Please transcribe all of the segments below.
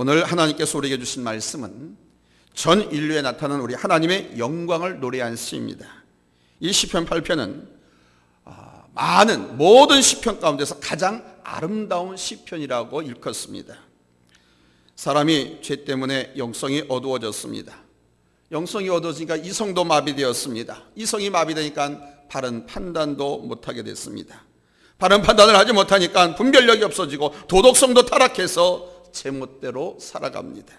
오늘 하나님께서 우리에게 주신 말씀은 전 인류에 나타난 우리 하나님의 영광을 노래한 시입니다. 이 시편 8편은 많은 모든 시편 가운데서 가장 아름다운 시편이라고 일컫습니다. 사람이 죄 때문에 영성이 어두워졌습니다. 영성이 어두워지니까 이성도 마비되었습니다. 이성이 마비되니까 바른 판단도 못하게 됐습니다. 바른 판단을 하지 못하니까 분별력이 없어지고 도덕성도 타락해서 제멋대로 살아갑니다.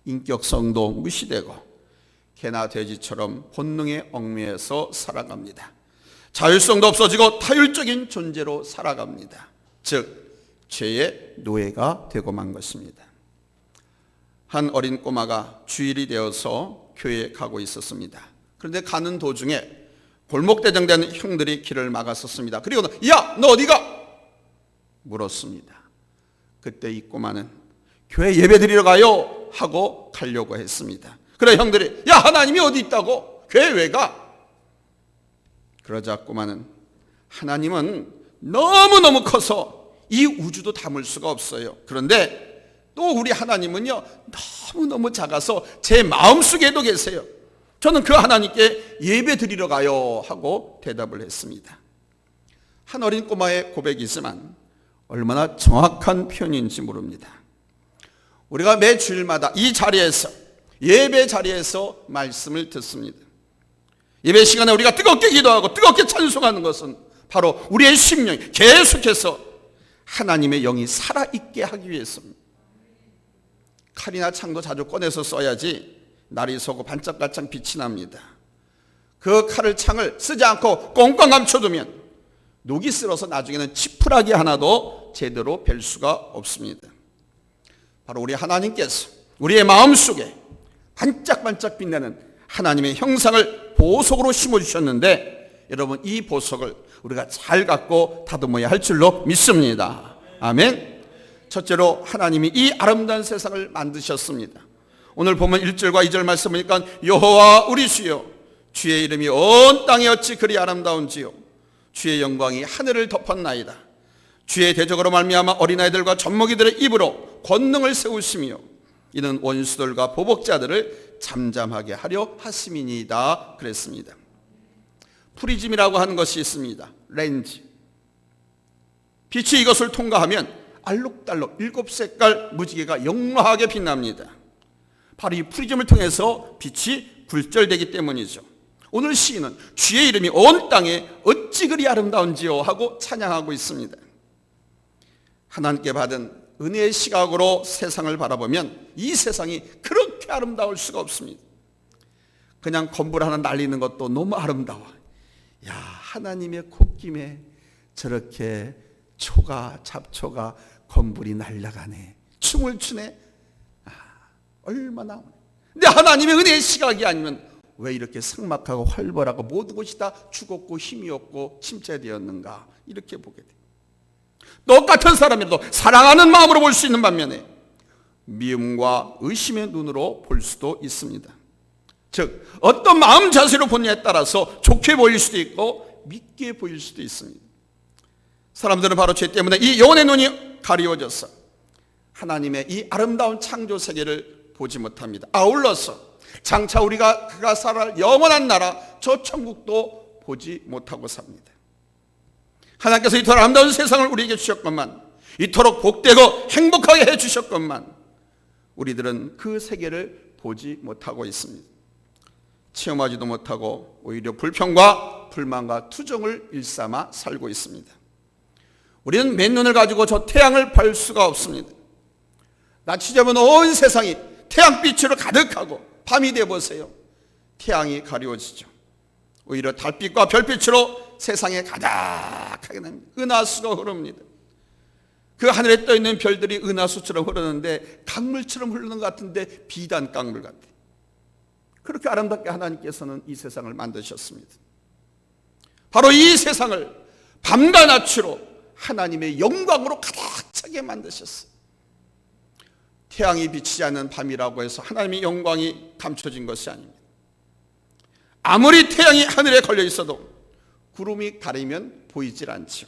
인격성도 무시되고 개나 돼지처럼 본능에 얽매여서 살아갑니다. 자율성도 없어지고 타율적인 존재로 살아갑니다. 즉 죄의 노예가 되고 만 것입니다. 한 어린 꼬마가 주일이 되어서 교회에 가고 있었습니다. 그런데 가는 도중에 골목대장된 형들이 길을 막았었습니다. 그리고 야, 너 어디가? 물었습니다. 그때 이 꼬마는 교회 예배 드리러 가요 하고 가려고 했습니다. 그래 형들이 야, 하나님이 어디 있다고? 교회 왜 가? 그러자 꼬마는 하나님은 너무너무 커서 이 우주도 담을 수가 없어요. 그런데 또 우리 하나님은요 너무너무 작아서 제 마음속에도 계세요. 저는 그 하나님께 예배 드리러 가요 하고 대답을 했습니다. 한 어린 꼬마의 고백이지만 얼마나 정확한 표현인지 모릅니다. 우리가 매 주일마다 이 자리에서 예배 자리에서 말씀을 듣습니다. 예배 시간에 우리가 뜨겁게 기도하고 뜨겁게 찬송하는 것은 바로 우리의 심령이 계속해서 하나님의 영이 살아있게 하기 위해서입니다. 칼이나 창도 자주 꺼내서 써야지 날이 서고 반짝반짝 빛이 납니다. 그 칼을 창을 쓰지 않고 꽁꽁 감춰두면 녹이 쓸어서 나중에는 지푸라기 하나도 제대로 벨 수가 없습니다. 바로 우리 하나님께서 우리의 마음속에 반짝반짝 빛나는 하나님의 형상을 보석으로 심어주셨는데 여러분 이 보석을 우리가 잘 갖고 다듬어야 할 줄로 믿습니다. 아멘. 첫째로 하나님이 이 아름다운 세상을 만드셨습니다. 오늘 보면 1절과 2절 말씀 보니까 여호와 우리 주여 주의 이름이 온 땅에 어찌 그리 아름다운지요 주의 영광이 하늘을 덮었나이다. 주의 대적으로 말미암아 어린아이들과 젖먹이들의 입으로 권능을 세우시며 이는 원수들과 보복자들을 잠잠하게 하려 하심이니이다 그랬습니다. 프리즘이라고 하는 것이 있습니다. 렌즈. 빛이 이것을 통과하면 알록달록 7색깔 무지개가 영롱하게 빛납니다. 바로 이 프리즘을 통해서 빛이 굴절되기 때문이죠. 오늘 시인은 주의 이름이 온 땅에 어찌 그리 아름다운지요 하고 찬양하고 있습니다. 하나님께 받은 은혜의 시각으로 세상을 바라보면 이 세상이 그렇게 아름다울 수가 없습니다. 그냥 건물 하나 날리는 것도 너무 아름다워. 야, 하나님의 콧김에 저렇게 잡초가 건물이 날아가네. 춤을 추네. 얼마나. 근데 하나님의 은혜의 시각이 아니면 왜 이렇게 삭막하고 활발하고 모든 것이 다 죽었고 힘이 없고 침체되었는가 이렇게 보게 돼. 똑같은 사람이라도 사랑하는 마음으로 볼 수 있는 반면에 미움과 의심의 눈으로 볼 수도 있습니다. 즉 어떤 마음 자세로 보느냐에 따라서 좋게 보일 수도 있고 믿게 보일 수도 있습니다. 사람들은 바로 죄 때문에 이 영혼의 눈이 가리워져서 하나님의 이 아름다운 창조 세계를 보지 못합니다. 아울러서 장차 그가 살아갈 영원한 나라 저 천국도 보지 못하고 삽니다. 하나님께서 이토록 아름다운 세상을 우리에게 주셨건만 이토록 복되고 행복하게 해주셨건만 우리들은 그 세계를 보지 못하고 있습니다. 체험하지도 못하고 오히려 불평과 불만과 투정을 일삼아 살고 있습니다. 우리는 맨눈을 가지고 저 태양을 볼 수가 없습니다. 낮이 되면 온 세상이 태양빛으로 가득하고 밤이 되어보세요. 태양이 가려워지죠. 오히려 달빛과 별빛으로 세상에 가득하게 납니다. 은하수가 흐릅니다. 그 하늘에 떠있는 별들이 은하수처럼 흐르는데 강물처럼 흐르는 것 같은데 비단 강물 같아요. 그렇게 아름답게 하나님께서는 이 세상을 만드셨습니다. 바로 이 세상을 밤과 낮으로 하나님의 영광으로 가득 차게 만드셨어요. 태양이 비치지 않는 밤이라고 해서 하나님의 영광이 감춰진 것이 아닙니다. 아무리 태양이 하늘에 걸려 있어도 구름이 가리면 보이질 않죠.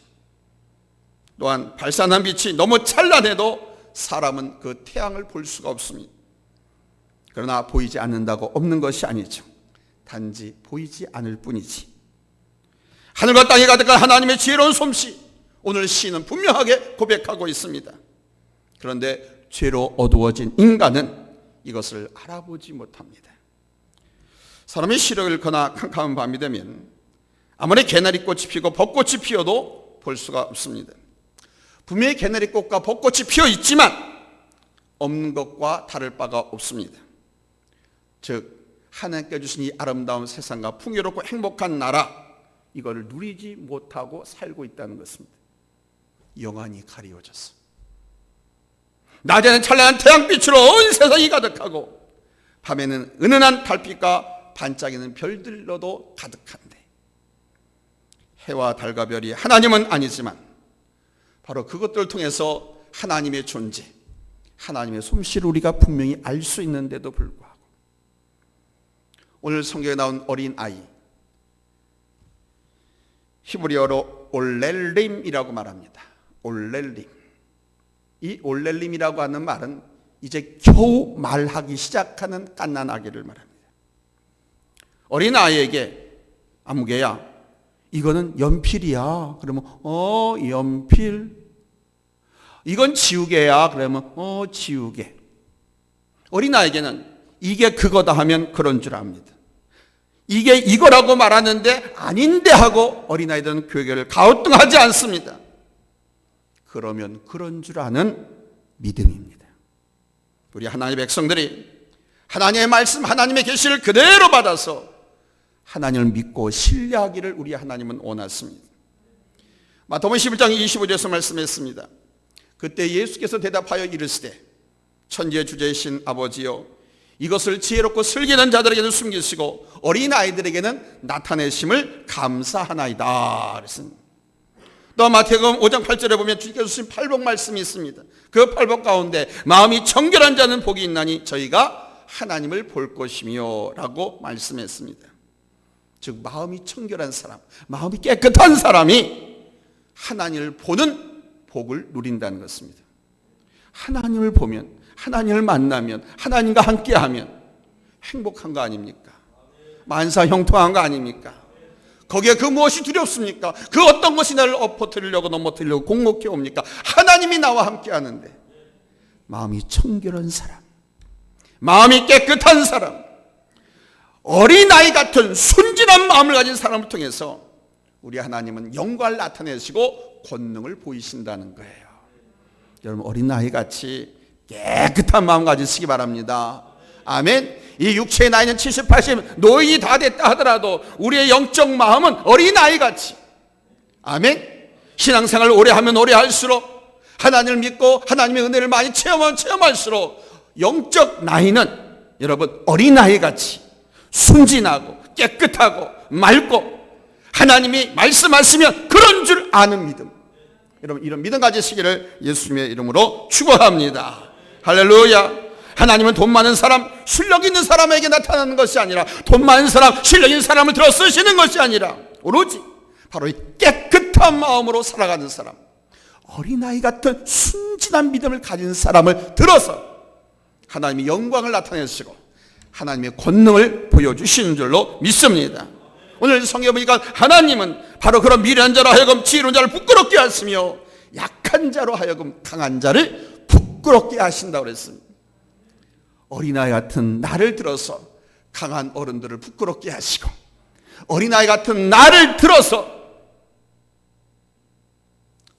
또한 발산한 빛이 너무 찬란해도 사람은 그 태양을 볼 수가 없습니다. 그러나 보이지 않는다고 없는 것이 아니죠. 단지 보이지 않을 뿐이지. 하늘과 땅이 가득한 하나님의 지혜로운 솜씨, 오늘 시인은 분명하게 고백하고 있습니다. 그런데 죄로 어두워진 인간은 이것을 알아보지 못합니다. 사람이 시력을 잃거나 캄캄한 밤이 되면 아무리 개나리꽃이 피고 벚꽃이 피어도 볼 수가 없습니다. 분명히 개나리꽃과 벚꽃이 피어 있지만 없는 것과 다를 바가 없습니다. 즉 하나님께 주신 이 아름다운 세상과 풍요롭고 행복한 나라, 이거를 누리지 못하고 살고 있다는 것입니다. 영안이 가리워졌어. 낮에는 찬란한 태양빛으로 온 세상이 가득하고 밤에는 은은한 달빛과 반짝이는 별들로도 가득한데, 해와 달과 별이 하나님은 아니지만 바로 그것들을 통해서 하나님의 존재, 하나님의 솜씨를 우리가 분명히 알 수 있는데도 불구하고 오늘 성경에 나온 어린 아이, 히브리어로 올렐림이라고 말합니다. 올렐림. 이 올렐림이라고 하는 말은 이제 겨우 말하기 시작하는 갓난아기를 말합니다. 어린 아이에게 아무개야, 이거는 연필이야. 그러면 연필. 이건 지우개야. 그러면 지우개. 어린 아이에게는 이게 그거다 하면 그런 줄 압니다. 이게 이거라고 말하는데 아닌데 하고 어린아이들은 교육을 가우뚱하지 않습니다. 그러면 그런 줄 아는 믿음입니다. 우리 하나님의 백성들이 하나님의 말씀, 하나님의 계시를 그대로 받아서 하나님을 믿고 신뢰하기를 우리 하나님은 원하십니다. 마태복음 11장 25절에서 말씀했습니다. 그때 예수께서 대답하여 이르시되 천지의 주제이신 아버지여, 이것을 지혜롭고 슬기는 자들에게는 숨기시고 어린아이들에게는 나타내심을 감사하나이다 그랬습니다. 또 마태복음 5장 8절에 보면 주께서 주신 팔복 말씀이 있습니다. 그 팔복 가운데 마음이 청결한 자는 복이 있나니 저희가 하나님을 볼 것이며 라고 말씀했습니다. 즉 마음이 청결한 사람, 마음이 깨끗한 사람이 하나님을 보는 복을 누린다는 것입니다. 하나님을 보면, 하나님을 만나면, 하나님과 함께하면 행복한 거 아닙니까? 만사 형통한 거 아닙니까? 거기에 그 무엇이 두렵습니까? 그 어떤 것이 나를 엎어뜨리려고 넘어뜨리려고 공목해 옵니까? 하나님이 나와 함께하는데 마음이 청결한 사람, 마음이 깨끗한 사람, 어린아이 같은 순진한 마음을 가진 사람을 통해서 우리 하나님은 영광을 나타내시고 권능을 보이신다는 거예요. 여러분 어린아이 같이 깨끗한 마음 가지시기 바랍니다. 아멘. 이 육체의 나이는 70, 80 노인이 다 됐다 하더라도 우리의 영적 마음은 어린아이같이, 아멘, 신앙생활을 오래 하면 오래 할수록 하나님을 믿고 하나님의 은혜를 많이 체험하면 체험할수록 영적 나이는 여러분 어린아이같이 순진하고 깨끗하고 맑고 하나님이 말씀하시면 그런 줄 아는 믿음, 여러분 이런 믿음 가지시기를 예수님의 이름으로 축원합니다. 할렐루야. 하나님은 돈 많은 사람, 실력 있는 사람에게 나타나는 것이 아니라 돈 많은 사람, 실력 있는 사람을 들어 쓰시는 것이 아니라 오로지 바로 이 깨끗한 마음으로 살아가는 사람, 어린아이 같은 순진한 믿음을 가진 사람을 들어서 하나님의 영광을 나타내시고 하나님의 권능을 보여주시는 줄로 믿습니다. 오늘 성경에 보니까 하나님은 바로 그런 미련한 자로 하여금 지혜로운 자를 부끄럽게 하시며 약한 자로 하여금 강한 자를 부끄럽게 하신다고 그랬습니다. 어린아이 같은 나를 들어서 강한 어른들을 부끄럽게 하시고 어린아이 같은 나를 들어서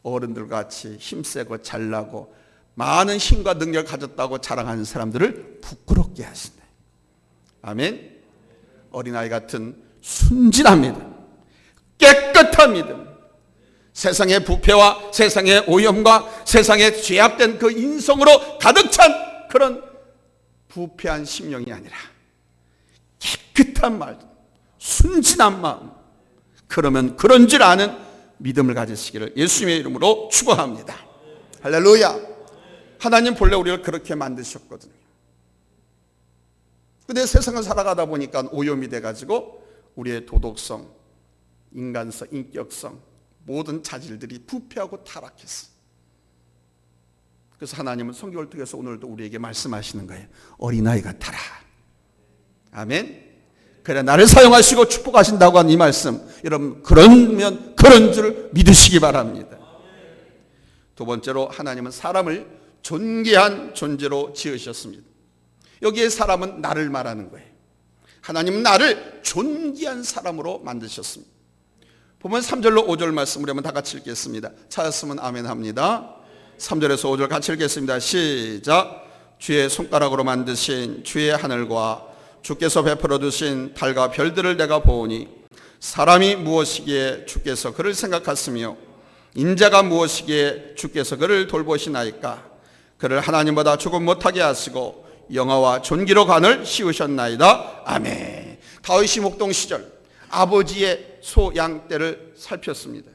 어른들 같이 힘세고 잘나고 많은 힘과 능력을 가졌다고 자랑하는 사람들을 부끄럽게 하신다. 아멘. 어린아이 같은 순진한 믿음, 깨끗한 믿음, 세상의 부패와 세상의 오염과 세상의 죄악된 그 인성으로 가득 찬 그런 부패한 심령이 아니라 깨끗한 말, 순진한 마음, 그러면 그런 줄 아는 믿음을 가지시기를 예수님의 이름으로 축원합니다. 할렐루야. 하나님 본래 우리를 그렇게 만드셨거든요. 근데 세상을 살아가다 보니까 오염이 돼가지고 우리의 도덕성, 인간성, 인격성, 모든 자질들이 부패하고 타락했어. 그래서 하나님은 성경을 통해서 오늘도 우리에게 말씀하시는 거예요. 어린아이 같아라. 아멘. 그래 나를 사용하시고 축복하신다고 하는 이 말씀, 여러분 그러면 그런 줄 믿으시기 바랍니다. 두 번째로 하나님은 사람을 존귀한 존재로 지으셨습니다. 여기에 사람은 나를 말하는 거예요. 하나님은 나를 존귀한 사람으로 만드셨습니다. 보면 3절로 5절 말씀 우리 한번 다 같이 읽겠습니다. 찾았으면 아멘 합니다. 3절에서 5절 같이 읽겠습니다. 시작. 주의 손가락으로 만드신 주의 하늘과 주께서 베풀어 두신 달과 별들을 내가 보오니 사람이 무엇이기에 주께서 그를 생각하시며 인자가 무엇이기에 주께서 그를 돌보시나이까. 그를 하나님보다 조금 못하게 하시고 영화와 존귀로 간을 씌우셨나이다. 아멘. 다윗이 목동 시절 아버지의 소양떼를 살폈습니다.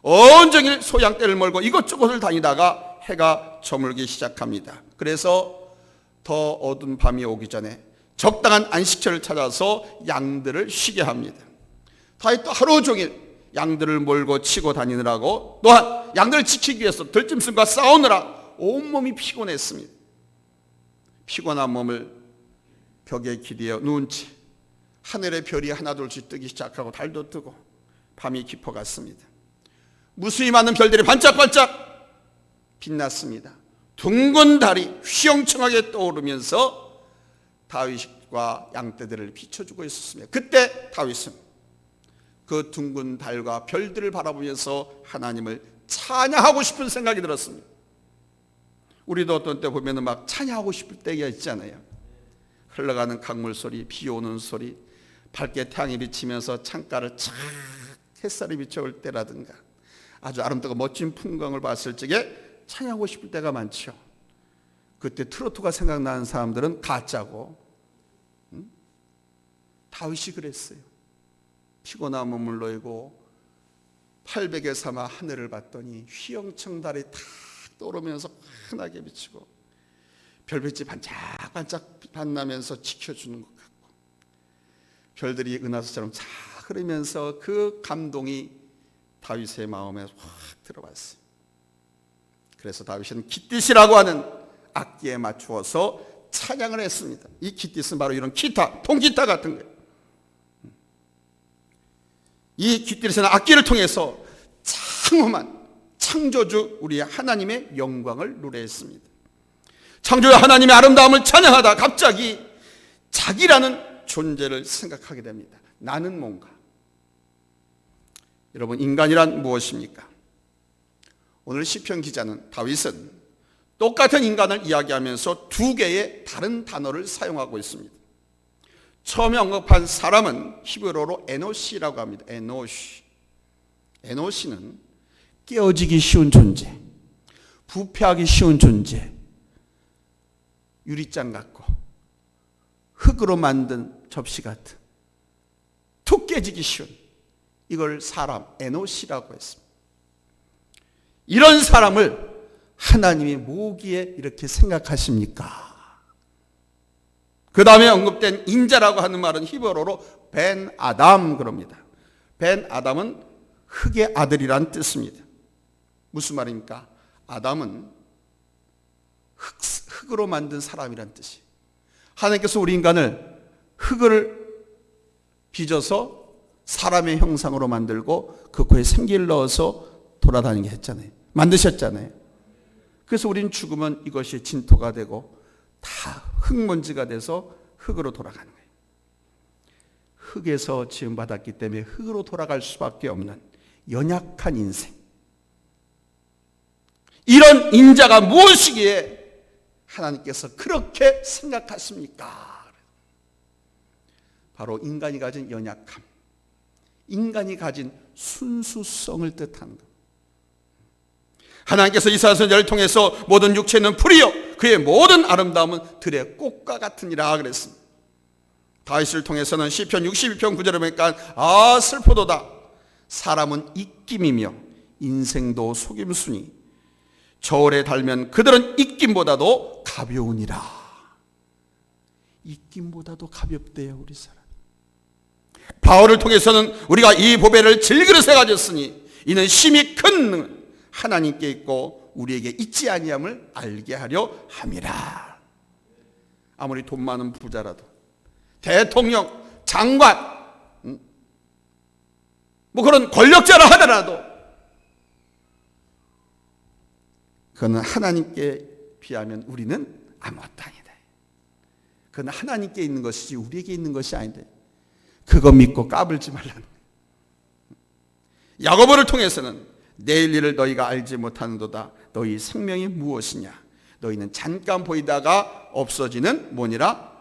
온종일 소양떼를 몰고 이것저것을 다니다가 해가 저물기 시작합니다. 그래서 더 어두운 밤이 오기 전에 적당한 안식처를 찾아서 양들을 쉬게 합니다. 다윗도 하루 종일 양들을 몰고 치고 다니느라고, 또한 양들을 지키기 위해서 들짐승과 싸우느라 온몸이 피곤했습니다. 피곤한 몸을 벽에 기대어 누운 채 하늘의 별이 하나둘씩 뜨기 시작하고 달도 뜨고 밤이 깊어갔습니다. 무수히 많은 별들이 반짝반짝 빛났습니다. 둥근 달이 휘영청하게 떠오르면서 다윗과 양떼들을 비춰주고 있었습니다. 그때 다윗은 그 둥근 달과 별들을 바라보면서 하나님을 찬양하고 싶은 생각이 들었습니다. 우리도 어떤 때 보면 막 찬양하고 싶을 때가 있잖아요. 흘러가는 강물 소리, 비 오는 소리, 밝게 태양이 비치면서 창가를 착 햇살이 비춰올 때라든가 아주 아름답고 멋진 풍광을 봤을 적에 찬양하고 싶을 때가 많죠. 그때 트로트가 생각나는 사람들은 가짜고, 다윗이 그랬어요. 피곤한 몸을 놓이고 팔베개 삼아 하늘을 봤더니 휘영청 달이 탁 떠오르면서 환하게 비치고 별빛이 반짝반짝 빛나면서 지켜주는 것 같고 별들이 은하수처럼 쫙 흐르면서 그 감동이 다윗의 마음에 확 들어왔어요. 그래서 다윗은 깃딧이라고 하는 악기에 맞추어서 찬양을 했습니다. 이 깃딧은 바로 이런 기타, 통기타 같은 거예요. 이 깃딧에서는 악기를 통해서 장엄한 창조주 우리 하나님의 영광을 노래했습니다. 창조주 하나님의 아름다움을 찬양하다 갑자기 자기라는 존재를 생각하게 됩니다. 나는 뭔가? 여러분, 인간이란 무엇입니까? 오늘 시편 기자는 다윗은 똑같은 인간을 이야기하면서 두 개의 다른 단어를 사용하고 있습니다. 처음에 언급한 사람은 히브리어로 에노시라고 합니다. 에노시. 에노시는 깨어지기 쉬운 존재, 부패하기 쉬운 존재, 유리잔 같고 흙으로 만든 접시 같은 툭 깨지기 쉬운, 이걸 사람, 에노시라고 했습니다. 이런 사람을 하나님이 뭐기에 이렇게 생각하십니까? 그 다음에 언급된 인자라고 하는 말은 히브리어로 벤 아담 그럽니다. 벤 아담은 흙의 아들이란 뜻입니다. 무슨 말입니까? 아담은 흙으로 만든 사람이란 뜻이에요. 하나님께서 우리 인간을 흙을 빚어서 사람의 형상으로 만들고 그 코에 생기를 넣어서 돌아다니게 했잖아요. 만드셨잖아요. 그래서 우리는 죽으면 이것이 진토가 되고 다 흙먼지가 돼서 흙으로 돌아가는 거예요. 흙에서 지음받았기 때문에 흙으로 돌아갈 수밖에 없는 연약한 인생. 이런 인자가 무엇이기에 하나님께서 그렇게 생각하십니까? 바로 인간이 가진 연약함, 인간이 가진 순수성을 뜻하는 것. 하나님께서 이사야 선지자를 통해서 모든 육체는 풀이요 그의 모든 아름다움은 들의 꽃과 같으니라 그랬습니다. 다윗을 통해서는 시편 62편 9절에 보니까 아 슬프도다 사람은 입김이며 인생도 속임수니 저울에 달면 그들은 입김보다도 가벼우니라. 입김보다도 가볍대요 우리 사람. 바울을 통해서는 우리가 이 보배를 질그릇에 가졌으니 이는 심히 큰 하나님께 있고 우리에게 있지 아니함을 알게 하려 함이라. 아무리 돈 많은 부자라도, 대통령, 장관, 뭐 그런 권력자라 하더라도 그는 하나님께 비하면 우리는 아무것도 아니다. 그건 하나님께 있는 것이지 우리에게 있는 것이 아닌데, 그거 믿고 까불지 말라는 거예요. 야고보를 통해서는 내일 일을 너희가 알지 못하는도다. 너희 생명이 무엇이냐? 너희는 잠깐 보이다가 없어지는 뭐니라?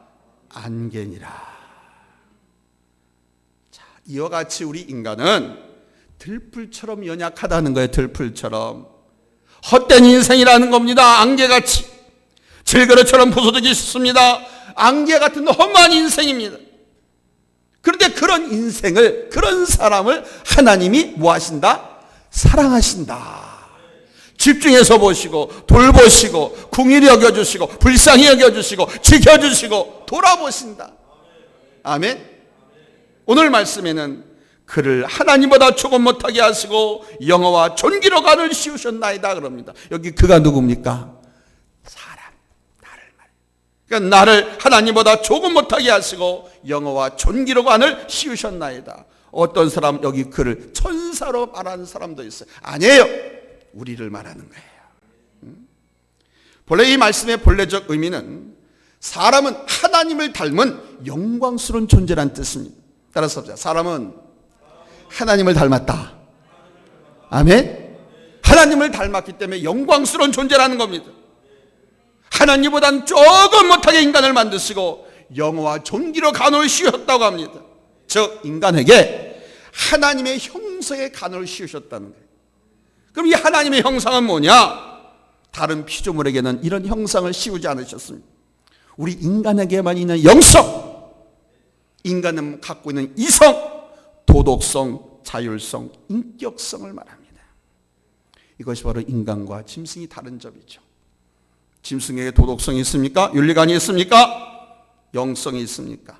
안개니라. 자, 이와 같이 우리 인간은 들풀처럼 연약하다는 거예요. 들풀처럼 헛된 인생이라는 겁니다. 안개같이 질그릇처럼 부서지기 쉽습니다. 안개 같은 험한 인생입니다. 그런데 그런 인생을, 그런 사람을 하나님이 뭐 하신다? 사랑하신다. 집중해서 보시고 돌보시고 궁일이 여겨주시고 불쌍히 여겨주시고 지켜주시고 돌아보신다. 아멘. 오늘 말씀에는 그를 하나님보다 조금 못하게 하시고 영어와 존귀로 간을 씌우셨나이다 그럽니다. 여기 그가 누굽니까? 사람, 나를 말해요. 그러니까 나를 하나님보다 조금 못하게 하시고 영어와 존귀로 간을 씌우셨나이다. 어떤 사람, 여기 그를 천사로 말하는 사람도 있어요. 아니에요, 우리를 말하는 거예요. 본래 이 말씀의 본래적 의미는 사람은 하나님을 닮은 영광스러운 존재란 뜻입니다. 따라서 봅시다. 사람은 하나님을 닮았다. 아멘. 하나님을 닮았기 때문에 영광스러운 존재라는 겁니다. 하나님보다는 조금 못하게 인간을 만드시고 영어와 존귀로 간을 씌우셨다고 합니다. 즉 인간에게 하나님의 형상의 간을 씌우셨다는 거예요. 그럼 이 하나님의 형상은 뭐냐? 다른 피조물에게는 이런 형상을 씌우지 않으셨습니다. 우리 인간에게만 있는 영성, 인간은 갖고 있는 이성, 도덕성, 자율성, 인격성을 말합니다. 이것이 바로 인간과 짐승이 다른 점이죠. 짐승에게 도덕성이 있습니까? 윤리관이 있습니까? 영성이 있습니까?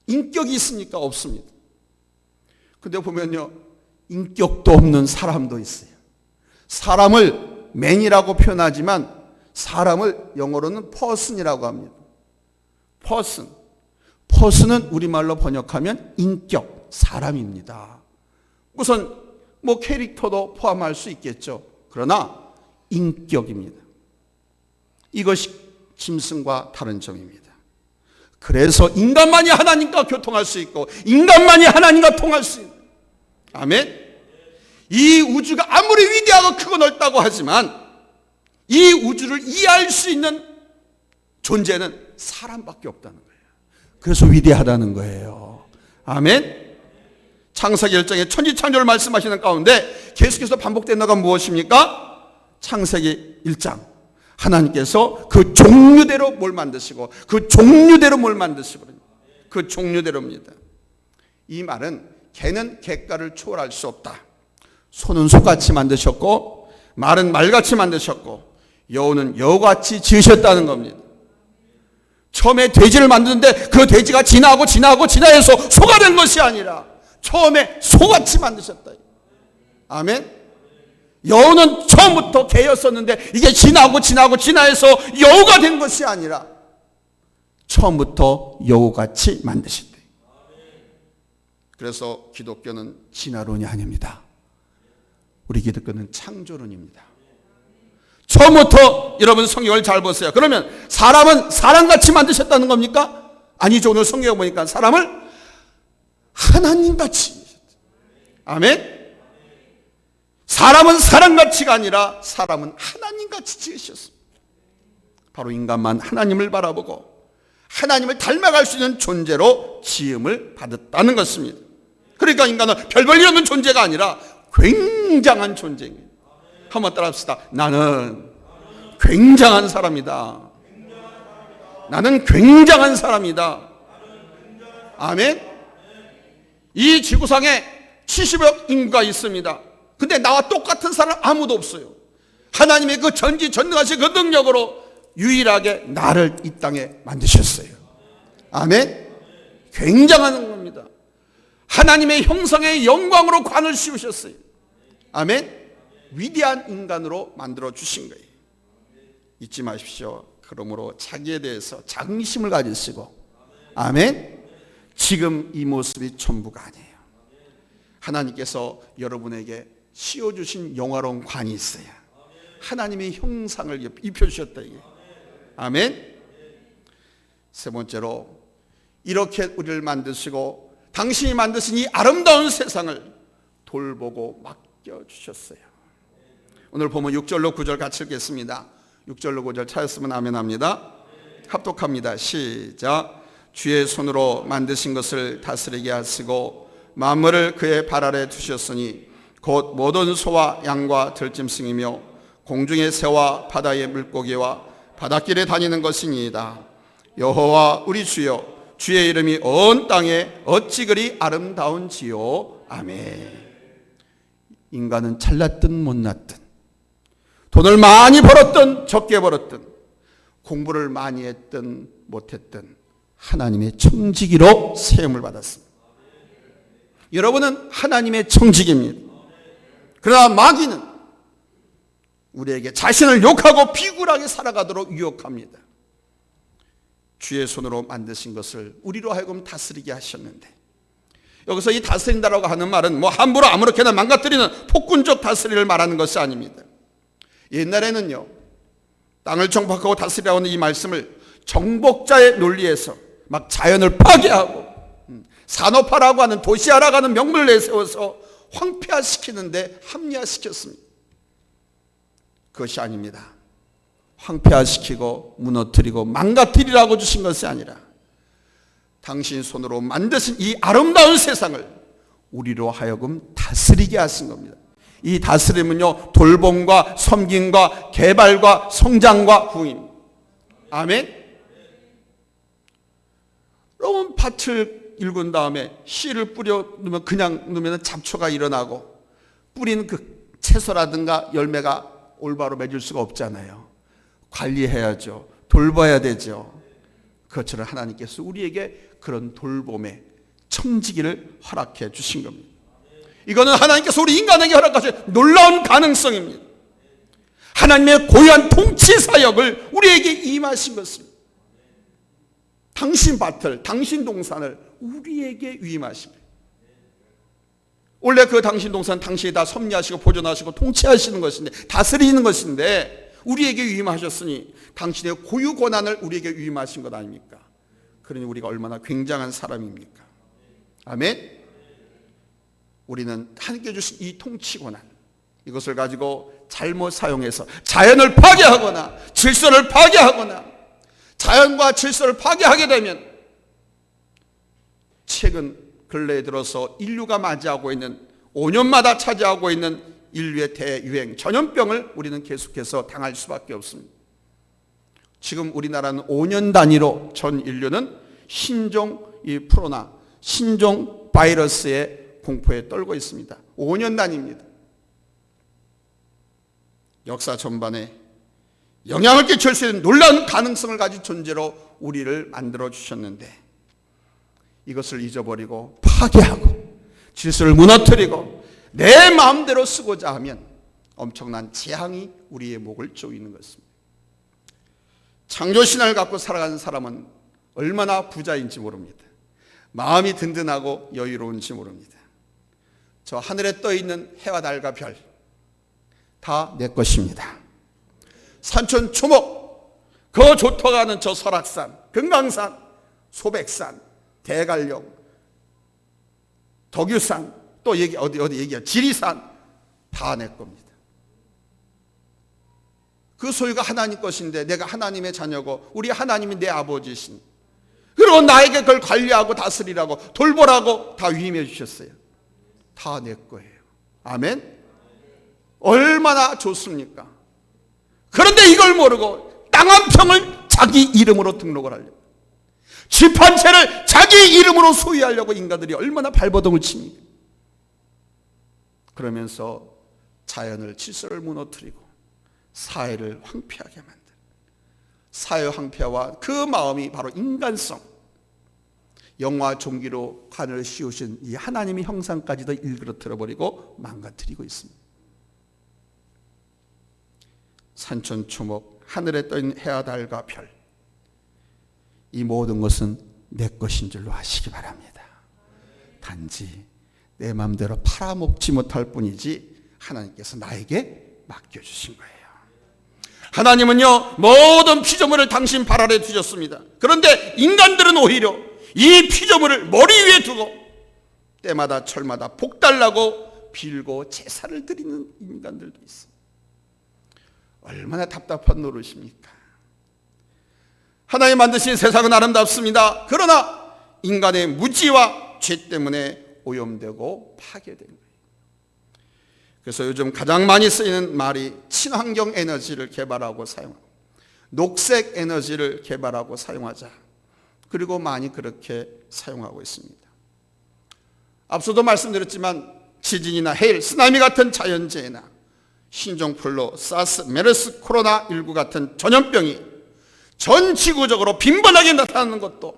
인격이 있습니까? 없습니다. 근데 보면요, 인격도 없는 사람도 있어요. 사람을 man이라고 표현하지만 사람을 영어로는 person이라고 합니다. person은 우리말로 번역하면 인격, 사람입니다. 우선 뭐 캐릭터도 포함할 수 있겠죠. 그러나 인격입니다. 이것이 짐승과 다른 점입니다. 그래서 인간만이 하나님과 교통할 수 있고 인간만이 하나님과 통할 수 있는, 아멘. 이 우주가 아무리 위대하고 크고 넓다고 하지만 이 우주를 이해할 수 있는 존재는 사람밖에 없다는 거예요. 그래서 위대하다는 거예요. 아멘. 창세기 1장에 천지창조를 말씀하시는 가운데 계속해서 반복되는 것은 무엇입니까? 창세기 1장 하나님께서 그 종류대로 뭘 만드시고 그 종류대로 뭘 만드시고 그 종류대로입니다. 이 말은 개는 객가를 초월할 수 없다. 소는 소같이 만드셨고 말은 말같이 만드셨고 여우는 여우같이 지으셨다는 겁니다. 처음에 돼지를 만드는데 그 돼지가 진화해서 소가 된 것이 아니라 처음에 소같이 만드셨다. 아멘. 여우는 처음부터 개였었는데 이게 진화해서 여우가 된 것이 아니라 처음부터 여우같이 만드셨다. 그래서 기독교는 진화론이 아닙니다. 우리 기독교는 창조론입니다. 처음부터 여러분 성경을 잘 보세요. 그러면 사람은 사람같이 만드셨다는 겁니까? 아니죠. 오늘 성경을 보니까 사람을 하나님같이. 아멘. 사람은 사람같이가 아니라 사람은 하나님같이 지으셨습니다. 바로 인간만 하나님을 바라보고 하나님을 닮아갈 수 있는 존재로 지음을 받았다는 것입니다. 그러니까 인간은 별 볼 일 없는 존재가 아니라 굉장한 존재입니다. 한번 따라합시다. 나는 굉장한 사람이다. 나는 굉장한 사람이다. 아멘. 이 지구상에 70억 인구가 있습니다. 근데 나와 똑같은 사람 아무도 없어요. 하나님의 그 전지전능하신 그 능력으로 유일하게 나를 이 땅에 만드셨어요. 아멘. 굉장한 겁니다. 하나님의 형상의 영광으로 관을 씌우셨어요. 아멘. 위대한 인간으로 만들어 주신 거예요. 잊지 마십시오. 그러므로 자기에 대해서 자긍심을 가지시고, 아멘. 지금 이 모습이 전부가 아니에요. 하나님께서 여러분에게 씌워주신 영화로운 관이 있어요. 하나님의 형상을 입혀주셨다 이게. 아멘. 세 번째로, 이렇게 우리를 만드시고 당신이 만드신 이 아름다운 세상을 돌보고 맡겨주셨어요. 오늘 보면 6절로 9절 같이 읽겠습니다. 6절로 9절 찾았으면 아멘 합니다. 합독합니다. 시작. 주의 손으로 만드신 것을 다스리게 하시고 만물을 그의 발 아래 두셨으니 곧 모든 소와 양과 들짐승이며 공중의 새와 바다의 물고기와 바닷길에 다니는 것이니이다. 여호와 우리 주여, 주의 이름이 온 땅에 어찌 그리 아름다운지요. 아멘. 인간은 잘났든 못났든, 돈을 많이 벌었든 적게 벌었든, 공부를 많이 했든 못했든 하나님의 청지기로 세움을 받았습니다. 여러분은 하나님의 청지기입니다. 그러나 마귀는 우리에게 자신을 욕하고 비굴하게 살아가도록 유혹합니다. 주의 손으로 만드신 것을 우리로 하여금 다스리게 하셨는데, 여기서 이 다스린다라고 하는 말은 뭐 함부로 아무렇게나 망가뜨리는 폭군적 다스리를 말하는 것이 아닙니다. 옛날에는요, 땅을 정복하고 다스리라고 하는 이 말씀을 정복자의 논리에서 막 자연을 파괴하고 산업화라고 하는 도시화라고 하는 명분을 내세워서 황폐화시키는데 합리화시켰습니다. 그것이 아닙니다. 황폐화시키고 무너뜨리고 망가뜨리라고 주신 것이 아니라 당신 손으로 만드신 이 아름다운 세상을 우리로 하여금 다스리게 하신 겁니다. 이 다스림은요, 돌봄과 섬김과 개발과 성장과 부임. 아멘. 여러분, 밭을 일군 다음에 씨를 뿌려 놓으면 그냥 놓으면 잡초가 일어나고 뿌린 그 채소라든가 열매가 올바로 맺을 수가 없잖아요. 관리해야죠. 돌봐야 되죠. 그것처럼 하나님께서 우리에게 그런 돌봄의 청지기를 허락해 주신 겁니다. 이거는 하나님께서 우리 인간에게 허락하신 놀라운 가능성입니다. 하나님의 고유한 통치 사역을 우리에게 임하신 것입니다. 당신 밭을, 당신 동산을 우리에게 위임하신 거예요. 원래 그 당신 동산 당신이 다 섭리하시고 보존하시고 통치하시는 것인데, 다스리는 것인데 우리에게 위임하셨으니 당신의 고유 권한을 우리에게 위임하신 것 아닙니까? 그러니 우리가 얼마나 굉장한 사람입니까? 아멘. 우리는 하나님께 주신 이 통치 권한, 이것을 가지고 잘못 사용해서 자연을 파괴하거나 질서를 파괴하거나 자연과 질서를 파괴하게 되면 최근 근래에 들어서 인류가 맞이하고 있는 5년마다 차지하고 있는 인류의 대유행 전염병을 우리는 계속해서 당할 수밖에 없습니다. 지금 우리나라는 5년 단위로 전 인류는 신종 이 코로나 신종 바이러스의 공포에 떨고 있습니다. 5년 단위입니다. 역사 전반에 영향을 끼칠 수 있는 놀라운 가능성을 가진 존재로 우리를 만들어 주셨는데, 이것을 잊어버리고 파괴하고 질서를 무너뜨리고 내 마음대로 쓰고자 하면 엄청난 재앙이 우리의 목을 조이는 것입니다. 창조신화를 갖고 살아가는 사람은 얼마나 부자인지 모릅니다. 마음이 든든하고 여유로운지 모릅니다. 저 하늘에 떠있는 해와 달과 별 다 내 것입니다. 산천 초목, 그 좋다가는 저 설악산, 금강산, 소백산, 대관령, 덕유산, 또 어디 얘기야, 지리산 다 내 겁니다. 그 소유가 하나님 것인데 내가 하나님의 자녀고 우리 하나님이 내 아버지신, 그리고 나에게 그걸 관리하고 다스리라고 돌보라고 다 위임해 주셨어요. 다 내 거예요. 아멘. 얼마나 좋습니까? 그런데 이걸 모르고 땅 한 평을 자기 이름으로 등록을 하려고, 집 한 채를 자기 이름으로 소유하려고 인간들이 얼마나 발버둥을 칩니까? 그러면서 자연을 질서를 무너뜨리고 사회를 황폐하게 만든, 사회 황폐와 그 마음이 바로 인간성, 영화 종기로 관을 씌우신 이 하나님의 형상까지도 일그러뜨려 버리고 망가뜨리고 있습니다. 산천초목, 하늘에 떠있는 해와 달과 별, 이 모든 것은 내 것인 줄로 아시기 바랍니다. 단지 내 마음대로 팔아먹지 못할 뿐이지 하나님께서 나에게 맡겨주신 거예요. 하나님은요, 모든 피조물을 당신 발 아래 두셨습니다. 그런데 인간들은 오히려 이 피조물을 머리 위에 두고 때마다 철마다 복달라고 빌고 제사를 드리는 인간들도 있어요. 얼마나 답답한 노릇입니까? 하나님 만드신 세상은 아름답습니다. 그러나 인간의 무지와 죄 때문에 오염되고 파괴된 거예요. 그래서 요즘 가장 많이 쓰이는 말이 친환경 에너지를 개발하고 사용하고 녹색 에너지를 개발하고 사용하자. 그리고 많이 그렇게 사용하고 있습니다. 앞서도 말씀드렸지만 지진이나 해일, 쓰나미 같은 자연재해나 신종플루, 사스, 메르스, 코로나19 같은 전염병이 전 지구적으로 빈번하게 나타나는 것도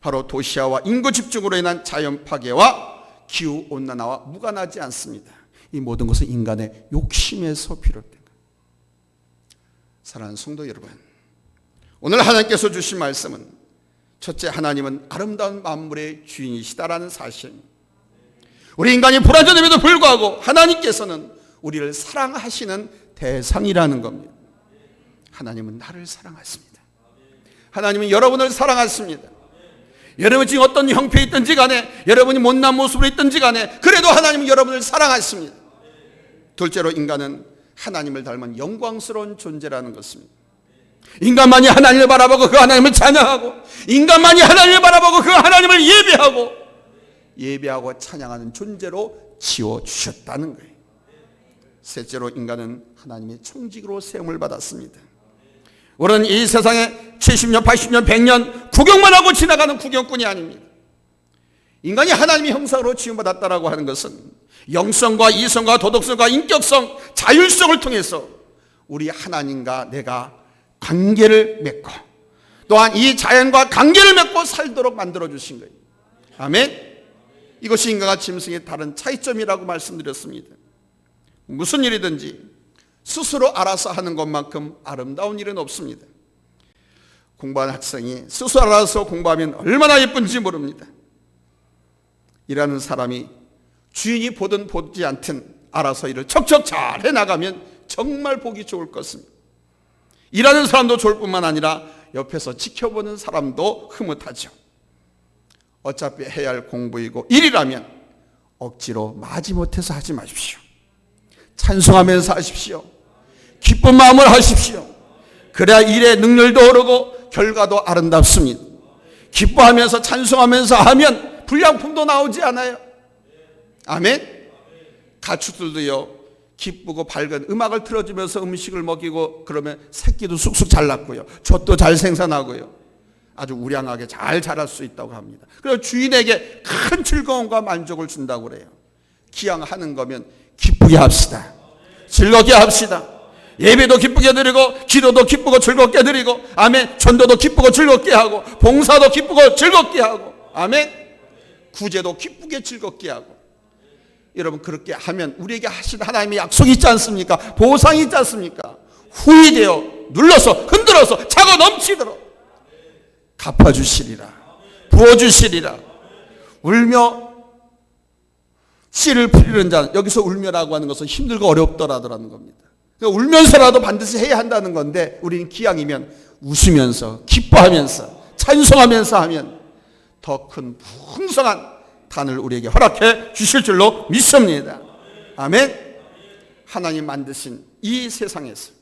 바로 도시화와 인구 집중으로 인한 자연 파괴와 기후온난화와 무관하지 않습니다. 이 모든 것은 인간의 욕심에서 비롯된 것. 사랑하는 성도 여러분, 오늘 하나님께서 주신 말씀은 첫째, 하나님은 아름다운 만물의 주인이시다라는 사실입니다. 우리 인간이 불완전함에도 불구하고 하나님께서는 우리를 사랑하시는 대상이라는 겁니다. 하나님은 나를 사랑하십니다. 하나님은 여러분을 사랑하십니다. 여러분이 지금 어떤 형편이 있든지 간에, 여러분이 못난 모습으로 있든지 간에, 그래도 하나님은 여러분을 사랑하십니다. 둘째로, 인간은 하나님을 닮은 영광스러운 존재라는 것입니다. 인간만이 하나님을 바라보고 그 하나님을 찬양하고, 인간만이 하나님을 바라보고 그 하나님을 예배하고 찬양하는 존재로 지어주셨다는 거예요. 셋째로, 인간은 하나님의 청직으로 세움을 받았습니다. 우리는 이 세상에 70년, 80년, 100년 구경만 하고 지나가는 구경꾼이 아닙니다. 인간이 하나님의 형상으로 지음받았다라고 하는 것은 영성과 이성과 도덕성과 인격성, 자율성을 통해서 우리 하나님과 내가 관계를 맺고, 또한 이 자연과 관계를 맺고 살도록 만들어주신 거예요. 아멘. 이것이 인간과 짐승의 다른 차이점이라고 말씀드렸습니다. 무슨 일이든지 스스로 알아서 하는 것만큼 아름다운 일은 없습니다. 공부하는 학생이 스스로 알아서 공부하면 얼마나 예쁜지 모릅니다. 일하는 사람이 주인이 보든 보지 않든 알아서 일을 척척 잘 해나가면 정말 보기 좋을 것입니다. 일하는 사람도 좋을 뿐만 아니라 옆에서 지켜보는 사람도 흐뭇하죠. 어차피 해야 할 공부이고 일이라면 억지로 마지못해서 하지 마십시오. 찬송하면서 하십시오. 기쁜 마음을 하십시오. 그래야 일의 능률도 오르고 결과도 아름답습니다. 기뻐하면서 찬송하면서 하면 불량품도 나오지 않아요. 아멘. 가축들도요, 기쁘고 밝은 음악을 틀어주면서 음식을 먹이고 그러면 새끼도 쑥쑥 잘 낳고요, 젖도 잘 생산하고요, 아주 우량하게 잘 자랄 수 있다고 합니다. 그래서 주인에게 큰 즐거움과 만족을 준다고 그래요. 기양하는 거면 기쁘게 합시다. 즐겁게 합시다. 예배도 기쁘게 드리고, 기도도 기쁘고 즐겁게 드리고, 아멘. 전도도 기쁘고 즐겁게 하고, 봉사도 기쁘고 즐겁게 하고, 아멘. 구제도 기쁘게 즐겁게 하고. 여러분, 그렇게 하면 우리에게 하신 하나님의 약속이 있지 않습니까? 보상이 있지 않습니까? 후이 되어 눌러서 흔들어서 차고 넘치도록 갚아주시리라, 부어주시리라. 울며 씨를 뿌리는 자, 여기서 울며라고 하는 것은 힘들고 어렵더라는 겁니다. 그러니까 울면서라도 반드시 해야 한다는 건데, 우리는 기왕이면 웃으면서 기뻐하면서 찬송하면서 하면 더 큰 풍성한 단을 우리에게 허락해 주실 줄로 믿습니다. 아멘. 하나님 만드신 이 세상에서,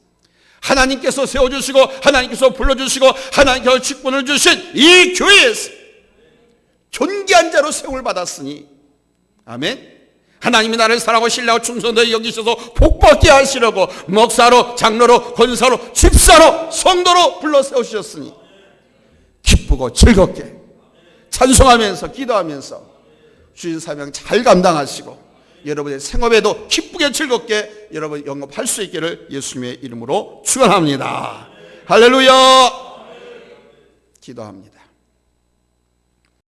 하나님께서 세워주시고 하나님께서 불러주시고 하나님께서 직분을 주신 이 교회에서 존귀한 자로 세움을 받았으니, 아멘. 하나님이 나를 사랑하고 신뢰하고 충성되게 여기셔서 복받게 하시려고 목사로, 장로로, 권사로, 집사로, 성도로 불러 세우셨으니 기쁘고 즐겁게 찬송하면서 기도하면서 주신 사명 잘 감당하시고 여러분의 생업에도 기쁘게 즐겁게 여러분 영업할 수 있기를 예수님의 이름으로 축원합니다. 할렐루야. 기도합니다.